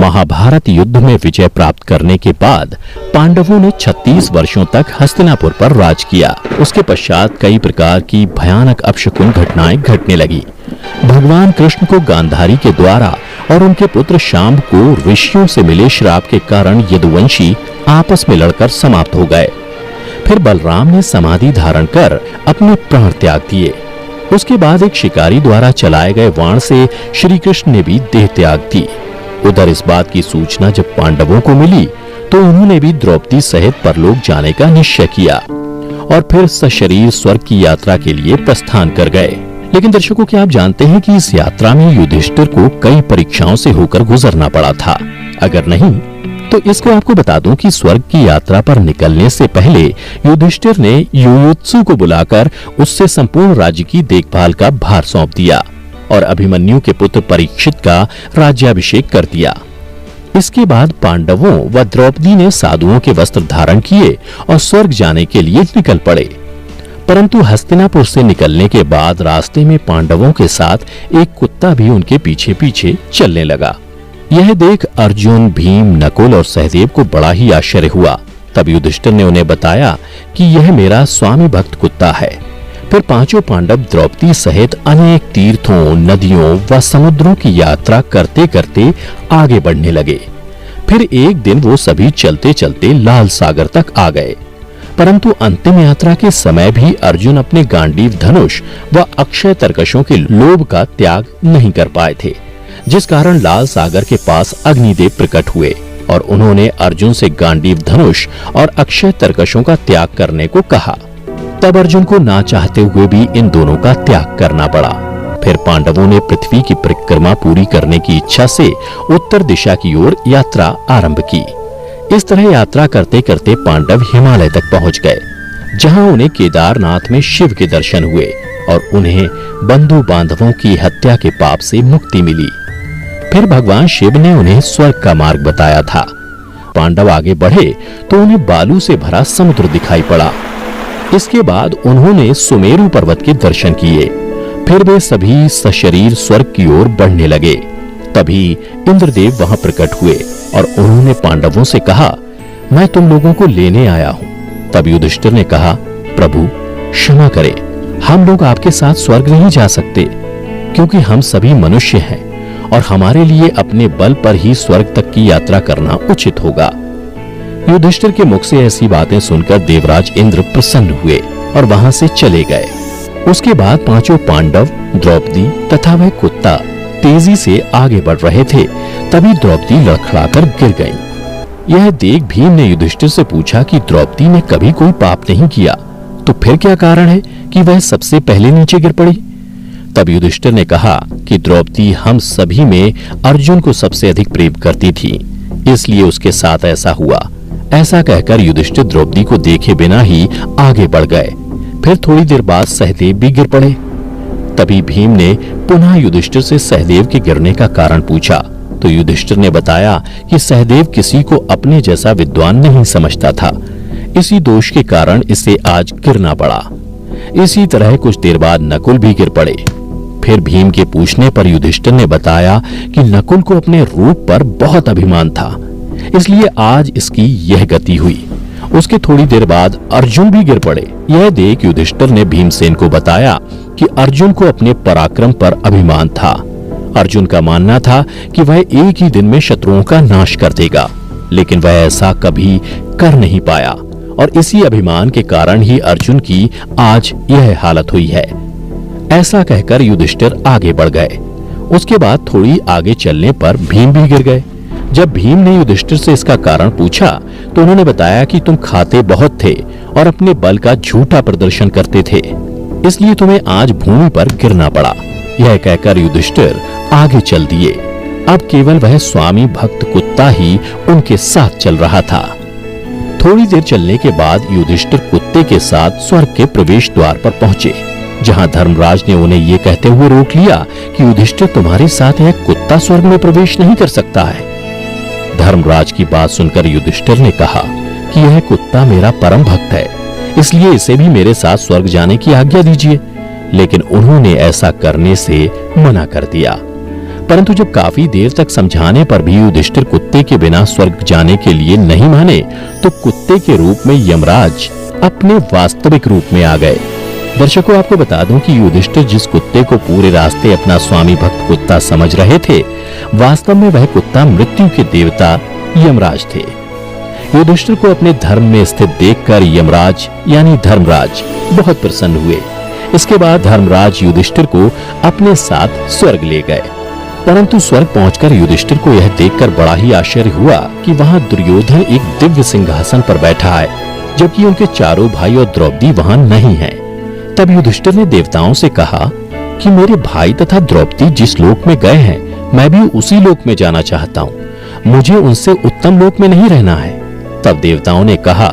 महाभारत युद्ध में विजय प्राप्त करने के बाद पांडवों ने 36 वर्षों तक हस्तिनापुर पर राज किया। उसके पश्चात कई प्रकार की भयानक अपशकुन घटनाएं घटने लगी। भगवान कृष्ण को गांधारी के द्वारा और उनके पुत्र शांब को ऋषियों से मिले श्राप के कारण यदुवंशी आपस में लड़कर समाप्त हो गए। फिर बलराम ने समाधि धारण कर अपने प्राण त्याग दिए। उसके बाद एक शिकारी द्वारा चलाए गए बाण से श्री कृष्ण ने भी देह त्याग दी। उधर इस बात की सूचना जब पांडवों को मिली तो उन्होंने भी द्रौपदी सहित परलोक जाने का निश्चय किया और फिर सशरीर स्वर्ग की यात्रा के लिए प्रस्थान कर गए। लेकिन दर्शकों, क्या आप जानते हैं कि इस यात्रा में युधिष्ठिर को कई परीक्षाओं से होकर गुजरना पड़ा था? अगर नहीं तो इसको आपको बता दूं कि स्वर्ग की यात्रा पर निकलने से पहले युधिष्ठिर ने युयुत्सु को बुलाकर उससे संपूर्ण राज्य की देखभाल का भार सौंप दिया और अभिमन्यु के पुत्र परीक्षित का राज्याभिषेक कर दिया। इसके बाद पांडवों व द्रौपदी ने साधुओं के वस्त्र धारण किए और स्वर्ग जाने के लिए निकल पड़े। परंतु हस्तिनापुर से निकलने के बाद रास्ते में पांडवों के साथ एक कुत्ता भी उनके पीछे पीछे चलने लगा। यह देख अर्जुन, भीम, नकुल और सहदेव को बड़ा ही आश्चर्य हुआ। तब युधिष्ठिर ने उन्हें बताया कि यह मेरा स्वामी भक्त कुत्ता है। फिर पांचों पांडव द्रौपदी सहित अनेक तीर्थों, नदियों व समुद्रों की यात्रा करते करते आगे बढ़ने लगे। फिर एक दिन वो सभी चलते चलते लाल सागर तक आ गए। परंतु अंतिम यात्रा के समय भी अर्जुन अपने गांडीव धनुष व अक्षय तरकशों के लोभ का त्याग नहीं कर पाए थे, जिस कारण लाल सागर के पास अग्निदेव प्रकट हुए और उन्होंने अर्जुन से गांडीव धनुष और अक्षय तरकशों का त्याग करने को कहा। तब अर्जुन को ना चाहते हुए भी इन दोनों का त्याग करना पड़ा। फिर पांडवों ने पृथ्वी की परिक्रमा पूरी करने की इच्छा से उत्तर दिशा की ओर यात्रा आरंभ की। इस तरह यात्रा करते करते पांडव हिमालय तक पहुंच गए, जहां उन्हें केदारनाथ में शिव के दर्शन हुए और उन्हें बंधु बांधवों की हत्या के पाप से मुक्ति मिली। फिर भगवान शिव ने उन्हें स्वर्ग का मार्ग बताया था। पांडव आगे बढ़े तो उन्हें बालू से भरा समुद्र दिखाई पड़ा। इसके बाद उन्होंने सुमेरु पर्वत के दर्शन किए। फिर वे सभी सशरीर स्वर्ग की ओर बढ़ने लगे। तभी इंद्रदेव वहां प्रकट हुए और उन्होंने पांडवों से कहा, मैं तुम लोगों को लेने आया हूं। तब युधिष्ठिर ने कहा, प्रभु क्षमा करें, हम लोग आपके साथ स्वर्ग नहीं जा सकते, क्योंकि हम सभी मनुष्य हैं और हमारे लिए अपने बल पर ही स्वर्ग तक की यात्रा करना उचित होगा। युधिष्ठिर के मुख से ऐसी बातें सुनकर देवराज इंद्र प्रसन्न हुए और वहां से चले गए। उसके बाद पांचों पांडव, द्रौपदी तथा वह कुत्ता तेजी से आगे बढ़ रहे थे। तभी द्रौपदी लड़खड़ाकर गिर गई। यह देख भीम ने युधिष्ठिर से पूछा कि द्रौपदी ने कभी कोई पाप नहीं किया, तो फिर क्या कारण है कि वह सबसे पहले नीचे गिर पड़ी? तब युधिष्ठिर ने कहा कि द्रौपदी हम सभी में अर्जुन को सबसे अधिक प्रेम करती थी, इसलिए उसके साथ ऐसा हुआ। ऐसा कहकर युधिष्ठिर द्रौपदी को देखे बिना ही आगे बढ़ गए। फिर थोड़ी देर बाद सहदेव भी गिर पड़े। तभी भीम ने पुनः युधिष्ठिर से सहदेव के गिरने का कारण पूछा, तो युधिष्ठिर ने बताया कि सहदेव किसी को अपने जैसा विद्वान नहीं समझता था, इसी दोष के कारण इसे आज गिरना पड़ा। इसी तरह कुछ देर बाद नकुल भी गिर पड़े। फिर भीम के पूछने पर युधिष्ठिर ने बताया कि नकुल को अपने रूप पर बहुत अभिमान था, इसलिए आज इसकी यह गति हुई। उसके थोड़ी देर बाद अर्जुन भी गिर पड़े। यह देख युधिष्ठिर ने भीमसेन को बताया कि अर्जुन को अपने पराक्रम पर अभिमान था। अर्जुन का मानना था कि वह एक ही दिन में शत्रुओं का नाश कर देगा, लेकिन वह ऐसा कभी कर नहीं पाया और इसी अभिमान के कारण ही अर्जुन की आज यह हालत हुई है। ऐसा कहकर युधिष्ठिर आगे बढ़ गए। उसके बाद थोड़ी आगे चलने पर भीम भी गिर गए। जब भीम ने युधिष्ठिर से इसका कारण पूछा तो उन्होंने बताया कि तुम खाते बहुत थे और अपने बल का झूठा प्रदर्शन करते थे, इसलिए तुम्हें आज भूमि पर गिरना पड़ा। यह कहकर युधिष्ठिर आगे चल दिए। अब केवल वह स्वामी भक्त कुत्ता ही उनके साथ चल रहा था। थोड़ी देर चलने के बाद युधिष्ठिर कुत्ते के साथ स्वर्ग के प्रवेश द्वार पर पहुंचे, जहां धर्मराज ने उन्हें ये कहते हुए रोक लिया कि युधिष्ठिर तुम्हारे साथ यह कुत्ता स्वर्ग में प्रवेश नहीं कर सकता है। धर्मराज की बात सुनकर युधिष्ठिर ने कहा कि यह कुत्ता मेरा परम भक्त है, इसलिए इसे भी मेरे साथ स्वर्ग जाने की आज्ञा दीजिए। लेकिन उन्होंने ऐसा करने से मना कर दिया। परंतु जब काफी देर तक समझाने पर भी युधिष्ठिर कुत्ते के बिना स्वर्ग जाने के लिए नहीं माने, तो कुत्ते के रूप में यमराज अपने वास्तविक रूप में आ गए। दर्शकों, आपको बता दूं कि युधिष्ठिर जिस कुत्ते को पूरे रास्ते अपना स्वामी भक्त कुत्ता समझ रहे थे, वास्तव में वह कुत्ता मृत्यु के देवता यमराज थे। युधिष्ठिर को अपने धर्म में स्थित देखकर यमराज यानी धर्मराज बहुत प्रसन्न हुए। इसके बाद धर्मराज युधिष्ठिर को अपने साथ स्वर्ग ले गए। परंतु स्वर्ग पहुंचकर युधिष्ठिर को यह देखकर बड़ा ही आश्चर्य हुआ कि वहां दुर्योधन एक दिव्य सिंहासन पर बैठा है, जबकि उनके चारों भाई और द्रौपदी वहां नहीं है। तब युधिष्ठिर ने देवताओं से कहा कि मेरे भाई तथा द्रौपदी जिस लोक में गए हैं, मैं भी उसी लोक में जाना चाहता हूँ। मुझे उनसे उत्तम लोक में नहीं रहना है। तब देवताओं ने कहा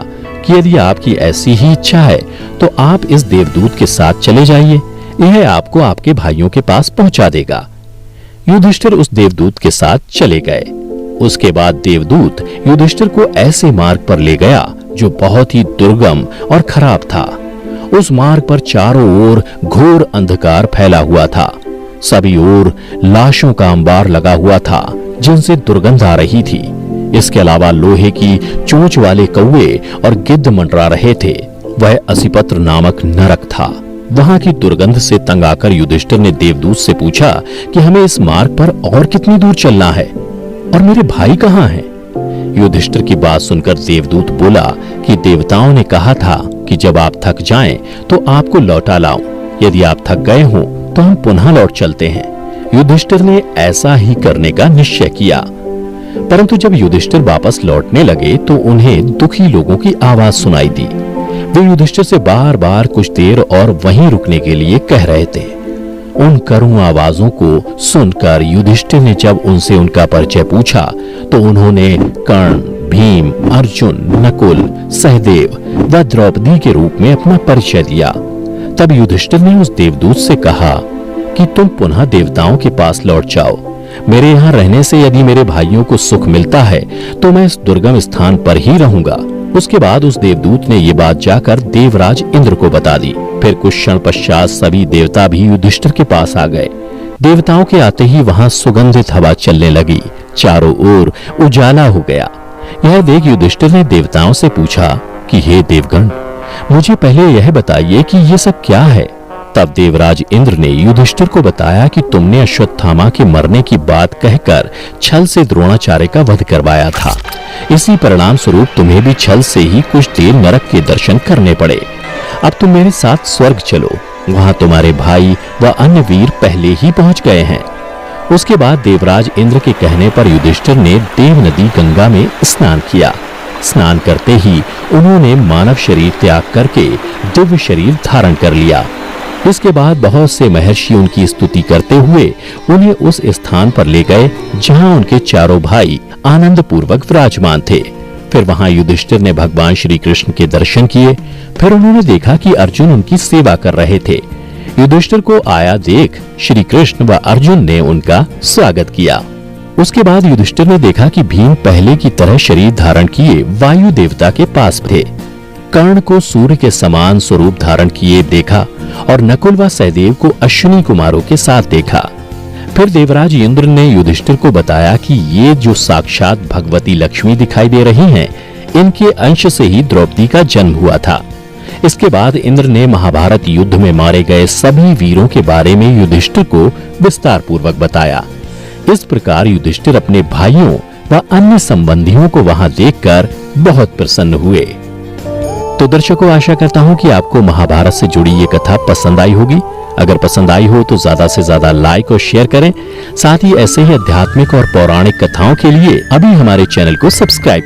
कि यदि आपकी ऐसी ही इच्छा है तो आप इस देवदूत के साथ चले जाइए, यह आपको आपके भाइयों के पास पहुंचा देगा। युधिष्ठिर उस देवदूत के साथ चले गए। उसके बाद देवदूत युधिष्ठिर को ऐसे मार्ग पर ले गया जो बहुत ही दुर्गम और खराब था। उस मार्ग पर चारों ओर घोर अंधकार फैला हुआ था। सभी ओर लाशों का अंबार लगा हुआ था जिनसे दुर्गंध आ रही थी। इसके अलावा लोहे की चोंच वाले कौवे और गिद्ध मंडरा रहे थे। वह असिपत्र नामक नरक था। वहां की दुर्गंध से तंग आकर युधिष्ठिर ने देवदूत से पूछा कि हमें इस मार्ग पर और कितनी दूर चलना है और मेरे भाई कहाँ हैं? युधिष्ठिर की बात सुनकर देवदूत बोला कि देवताओं ने कहा था कि जब आप थक जाएं तो आपको लौटा लाऊं। यदि आप थक गए हो तो हम पुनः लौट चलते हैं। युधिष्ठिर ने ऐसा ही करने का निश्चय किया। परंतु जब युधिष्ठिर वापस लौटने लगे तो उन्हें दुखी लोगों की आवाज सुनाई दी। वे युधिष्ठिर से बार बार कुछ देर और वहीं रुकने के लिए कह रहे थे। उन करुण आवाजों को सुनकर युधिष्ठिर ने जब उनसे उनका परिचय पूछा तो उन्होंने कर्ण, भीम, अर्जुन, नकुल, सहदेव व द्रौपदी के रूप में अपना परिचय दिया। तब युधिष्ठिर ने उस देवदूत से कहा कि तुम पुनः देवताओं के पास लौट जाओ। मेरे यहाँ रहने से यदि मेरे भाइयों को सुख मिलता है तो मैं इस दुर्गम स्थान पर ही रहूंगा। उसके बाद उस देवदूत ने ये बात जाकर देवराज इंद्र को बता दी। फिर कुछ क्षण पश्चात सभी देवता भी युधिष्ठिर के पास आ गए। देवताओं के आते ही वहां सुगंधित हवा चलने लगी। चारों ओर उजाला हो गया। यह देख युधिष्ठिर ने देवताओं से पूछा कि हे देवगण, मुझे पहले यह बताइए कि ये सब क्या है। तब देवराज इंद्र ने युधिष्ठिर को बताया कि तुमने अश्वत्थामा के मरने की बात कहकर छल से द्रोणाचार्य का वध करवाया था। इसी परिणाम स्वरूप तुम्हें भी छल से ही कुछ देर नरक के दर्शन करने पड़े। अब तुम मेरे साथ स्वर्ग चलो, वहां तुम्हारे भाई व अन्य वीर पहले ही पहुंच गए हैं। उसके बाद देवराज इंद्र के कहने पर युधिष्ठिर ने देव नदी गंगा में स्नान किया। स्नान करते ही उन्होंने मानव शरीर त्याग करके दिव्य शरीर धारण कर लिया। इसके बाद बहुत से महर्षि उनकी स्तुति करते हुए उन्हें उस स्थान पर ले गए जहां उनके चारों भाई आनंद पूर्वक विराजमान थे। फिर वहां युधिष्ठिर ने भगवान श्री कृष्ण के दर्शन किए। फिर उन्होंने देखा कि अर्जुन उनकी सेवा कर रहे थे। युधिष्ठिर को आया देख श्री कृष्ण व अर्जुन ने उनका स्वागत किया। उसके बाद युधिष्ठिर ने देखा कि भीम पहले की तरह शरीर धारण किए वायु देवता के पास थे। कर्ण को सूर्य के समान स्वरूप धारण किए देखा और नकुल व सहदेव को अश्विनी कुमारों के साथ देखा। फिर देवराज इंद्र ने युधिष्ठिर को बताया कि ये जो साक्षात भगवती लक्ष्मी दिखाई दे रही हैं, इनके अंश से ही द्रौपदी का जन्म हुआ था। इसके बाद इंद्र ने महाभारत युद्ध में मारे गए सभी वीरों के बारे में युधिष्ठिर को विस्तार पूर्वक बताया। इस प्रकार युधिष्ठिर अपने भाइयों व अन्य संबंधियों को वहां देखकर बहुत प्रसन्न हुए। तो दर्शकों, आशा करता हूं कि आपको महाभारत से जुड़ी ये कथा पसंद आई होगी। अगर पसंद आई हो तो ज्यादा से ज्यादा लाइक और शेयर करें। साथ ही ऐसे ही आध्यात्मिक और पौराणिक कथाओं के लिए अभी हमारे चैनल को सब्सक्राइब करें।